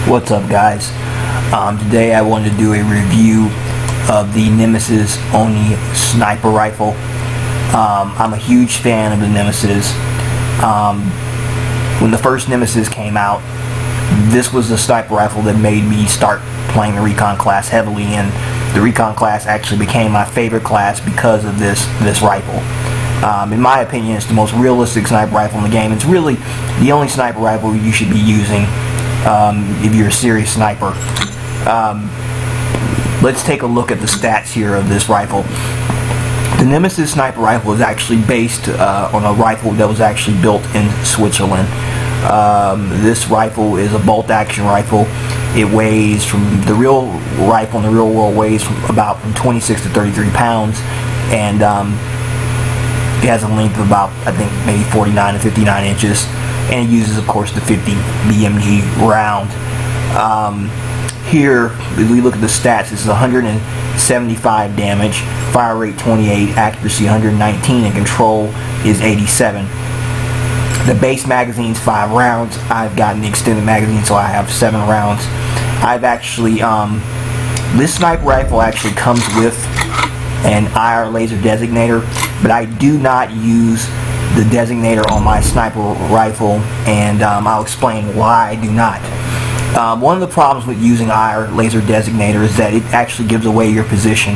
What's up, guys? Today I wanted to do a review of the Nemesis Oni sniper rifle. I'm a huge fan of the Nemesis. When the first Nemesis came out, this was the sniper rifle that made me start playing the Recon class heavily, and the Recon class actually became my favorite class because of this rifle. In my opinion, it's the most realistic sniper rifle in the game. It's really the only sniper rifle you should be using if you're a serious sniper. Let's take a look at the stats here of this rifle. The Nemesis sniper rifle is actually based on a rifle that was actually built in Switzerland. This rifle is a bolt action rifle. It weighs, from the real rifle in the real world, weighs from 26 to 33 pounds, and it has a length of about, I think, maybe 49 to 59 inches, and it uses, of course, the 50 BMG round. Here, if we look at the stats, this is 175 damage, fire rate 28, accuracy 119, and control is 87. The base magazine's 5 rounds. I've gotten the extended magazine, so I have 7 rounds. I've actually, this sniper rifle actually comes with an IR laser designator, but I do not use the designator on my sniper rifle, and I'll explain why I do not. One of the problems with using IR laser designator is that it actually gives away your position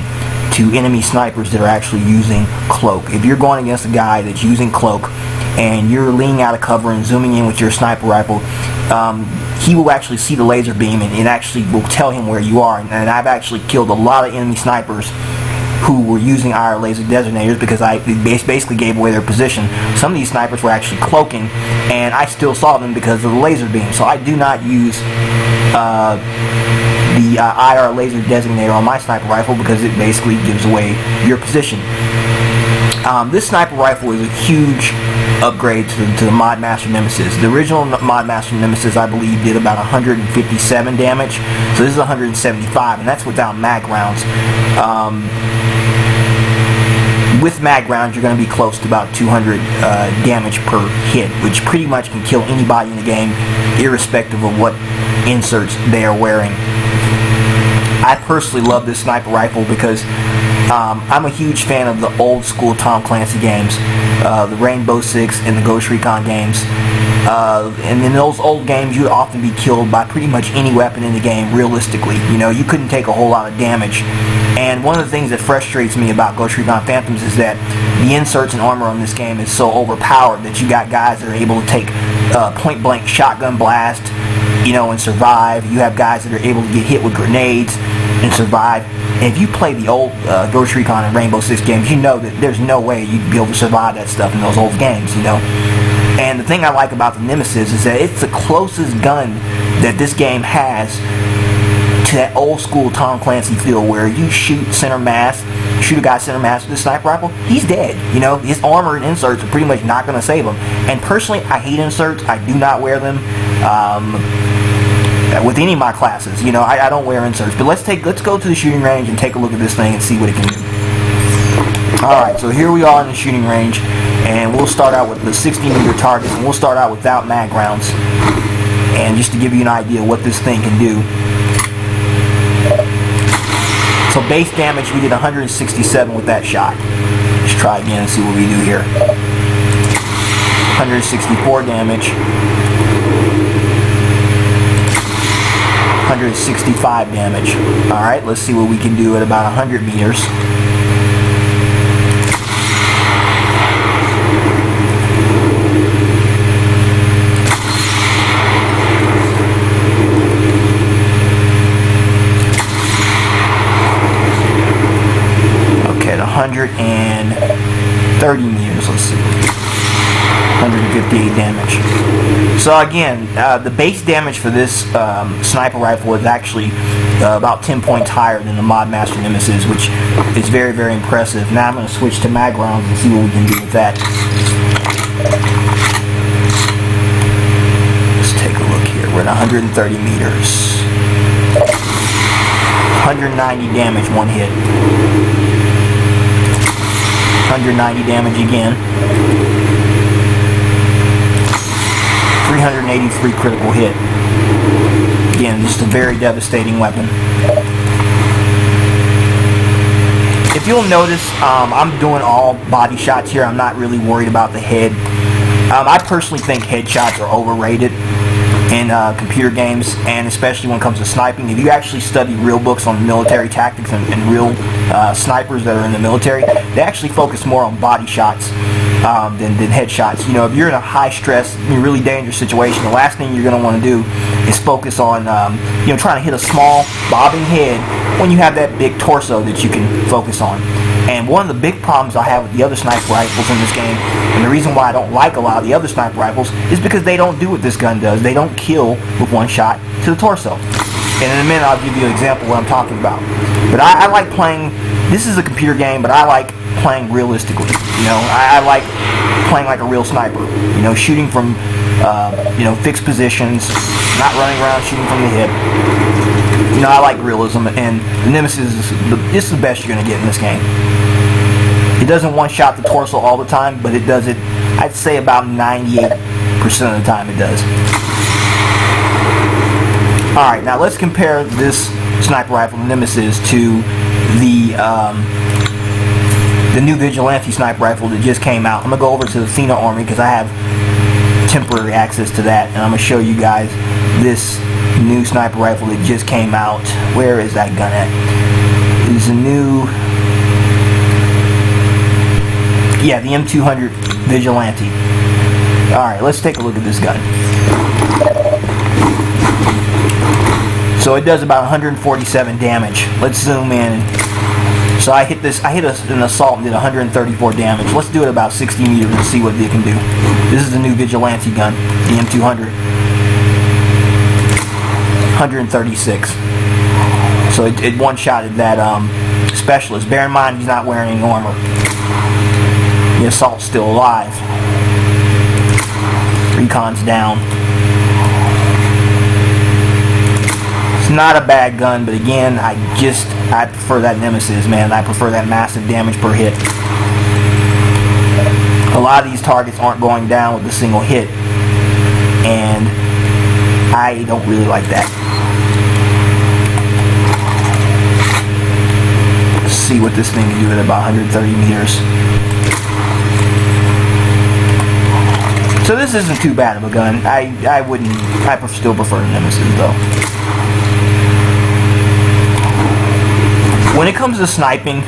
to enemy snipers that are actually using cloak. If you're going against a guy that's using cloak and you're leaning out of cover and zooming in with your sniper rifle, he will actually see the laser beam, and it actually will tell him where you are. And I've actually killed a lot of enemy snipers who were using IR laser designators because I basically gave away their position. Some of these snipers were actually cloaking, and I still saw them because of the laser beam. So I do not use the IR laser designator on my sniper rifle because it basically gives away your position. This sniper rifle is a huge upgrade to the Mod Master Nemesis. The original Mod Master Nemesis, I believe, did about 157 damage. So this is 175, and that's without mag rounds. With mag rounds, you're going to be close to about 200 damage per hit, which pretty much can kill anybody in the game, irrespective of what inserts they are wearing. I personally love this sniper rifle because I'm a huge fan of the old school Tom Clancy games, the Rainbow Six and the Ghost Recon games. And in those old games, you'd often be killed by pretty much any weapon in the game, realistically. You know, you couldn't take a whole lot of damage. And one of the things that frustrates me about Ghost Recon Phantoms is that the inserts and armor on this game is so overpowered that you got guys that are able to take point-blank shotgun blast, you know, and survive. You have guys that are able to get hit with grenades and survive. And if you play the old Ghost Recon and Rainbow Six games, you know that there's no way you'd be able to survive that stuff in those old games, you know. And the thing I like about the Nemesis is that it's the closest gun that this game has to that old school Tom Clancy feel, where you shoot center mass, shoot a guy center mass with a sniper rifle, he's dead. You know, his armor and inserts are pretty much not going to save him. And personally, I hate inserts. I do not wear them with any of my classes. You know, I don't wear inserts. But let's go to the shooting range and take a look at this thing and see what it can do. Alright, so here we are in the shooting range, and we'll start out with the 60-meter targets, and we'll start out without mag rounds. And just to give you an idea what this thing can do. So base damage, we did 167 with that shot. Let's try again and see what we do here. 164 damage. 165 damage. Alright, let's see what we can do at about 100 meters. Okay, at 130 meters, let's see. 158 damage. So again, the base damage for this sniper rifle is actually about 10 points higher than the Mod Master Nemesis, which is very, very impressive. Now I'm going to switch to mag rounds and see what we can do with that. Let's take a look here. We're at 130 meters. 190 damage, one hit. 190 damage again. 383 critical hit. Again, just a very devastating weapon. If you'll notice, I'm doing all body shots here. I'm not really worried about the head. I personally think headshots are overrated in computer games, and especially when it comes to sniping. If you actually study real books on military tactics and real snipers that are in the military, they actually focus more on body shots than headshots. You know, if you're in a high stress, really dangerous situation, the last thing you're going to want to do is focus on trying to hit a small bobbing head when you have that big torso that you can focus on. And one of the big problems I have with the other sniper rifles in this game, and the reason why I don't like a lot of the other sniper rifles, is because they don't do what this gun does. They don't kill with one shot to the torso. And in a minute I'll give you an example of what I'm talking about. But I like playing, this is a computer game, but I like playing realistically. You know, I like playing like a real sniper. You know, shooting from fixed positions, not running around shooting from the hip. You know, I like realism, and the Nemesis is the best you're going to get in this game. It doesn't one-shot the torso all the time, but it does it, I'd say about 98% of the time it does. Alright, now let's compare this sniper rifle, the Nemesis, to the new Vigilante sniper rifle that just came out. I'm going to go over to the Athena Armory because I have temporary access to that, and I'm going to show you guys this new sniper rifle that just came out. Where is that gun at? It's a new, yeah, the M200 Vigilante. Alright, let's take a look at this gun. So it does about 147 damage. Let's zoom in. So I hit an assault and did 134 damage. Let's do it about 60 meters and see what it can do. This is the new Vigilante gun, the M200. 136. So it one-shotted that specialist. Bear in mind he's not wearing any armor. The assault's still alive. Recon's down. It's not a bad gun, but again, I prefer that Nemesis, man. I prefer that massive damage per hit. A lot of these targets aren't going down with a single hit, and I don't really like that. Let's see what this thing can do at about 130 meters. So this isn't too bad of a gun. I still prefer the Nemesis though. When it comes to sniping,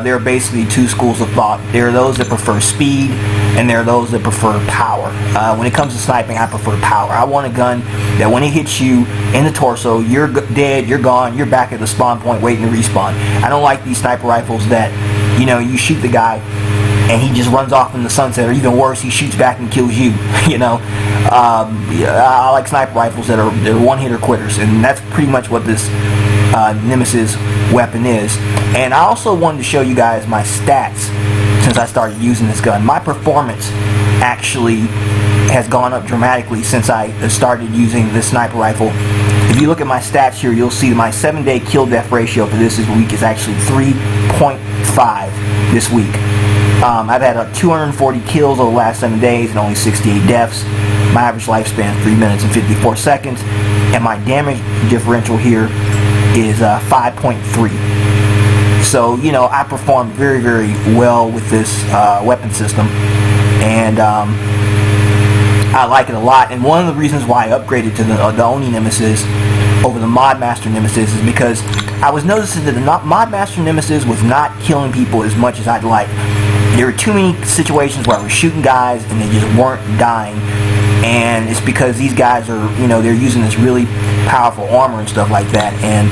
there are basically two schools of thought. There are those that prefer speed, and there are those that prefer power. When it comes to sniping, I prefer power. I want a gun that when it hits you in the torso, you're dead, you're gone, you're back at the spawn point waiting to respawn. I don't like these sniper rifles that, you know, you shoot the guy and he just runs off in the sunset, or even worse, he shoots back and kills you. You know, I like sniper rifles that are one-hitter quitters, and that's pretty much what this Nemesis weapon is. And I also wanted to show you guys my stats since I started using this gun. My performance actually has gone up dramatically since I started using this sniper rifle. If you look at my stats here, you'll see my 7-day kill death ratio for this week is actually 3.5 this week. I've had 240 kills over the last 7 days and only 68 deaths. My average lifespan 3 minutes and 54 seconds, and my damage differential here is 5.3. So, you know, I performed very, very well with this weapon system, and I like it a lot. And one of the reasons why I upgraded to the Oni Nemesis over the Mod Master Nemesis is because I was noticing that the Mod Master Nemesis was not killing people as much as I'd like. There were too many situations where I was shooting guys and they just weren't dying, and it's because these guys are, you know, they're using this really powerful armor and stuff like that, and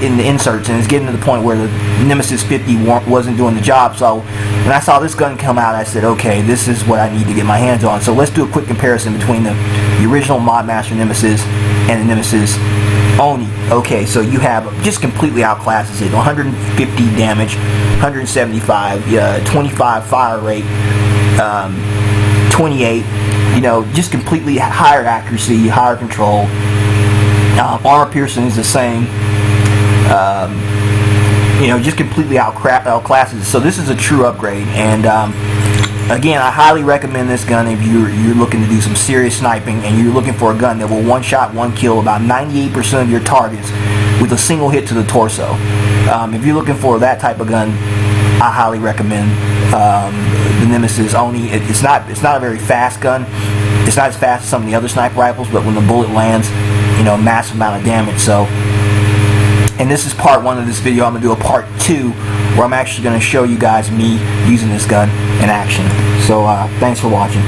in the inserts, and it's getting to the point where the Nemesis 50 wasn't doing the job. So when I saw this gun come out, I said, okay, this is what I need to get my hands on. So let's do a quick comparison between the original Mod Master Nemesis and the Nemesis Oni. Okay, so you have just completely outclasses it. 150 damage, 175, 25 fire rate, 28, you know, just completely higher accuracy, higher control. Armor piercing is the same. You know, just completely outclasses. So this is a true upgrade, and again, I highly recommend this gun if you're looking to do some serious sniping and you're looking for a gun that will one shot, one kill about 98% of your targets with a single hit to the torso. If you're looking for that type of gun, I highly recommend the Nemesis Oni. It's not a very fast gun. It's not as fast as some of the other sniper rifles, but when the bullet lands, massive amount of damage. So, and this is part 1 of this video. I'm going to do a part 2 where I'm actually going to show you guys me using this gun in action. So, thanks for watching.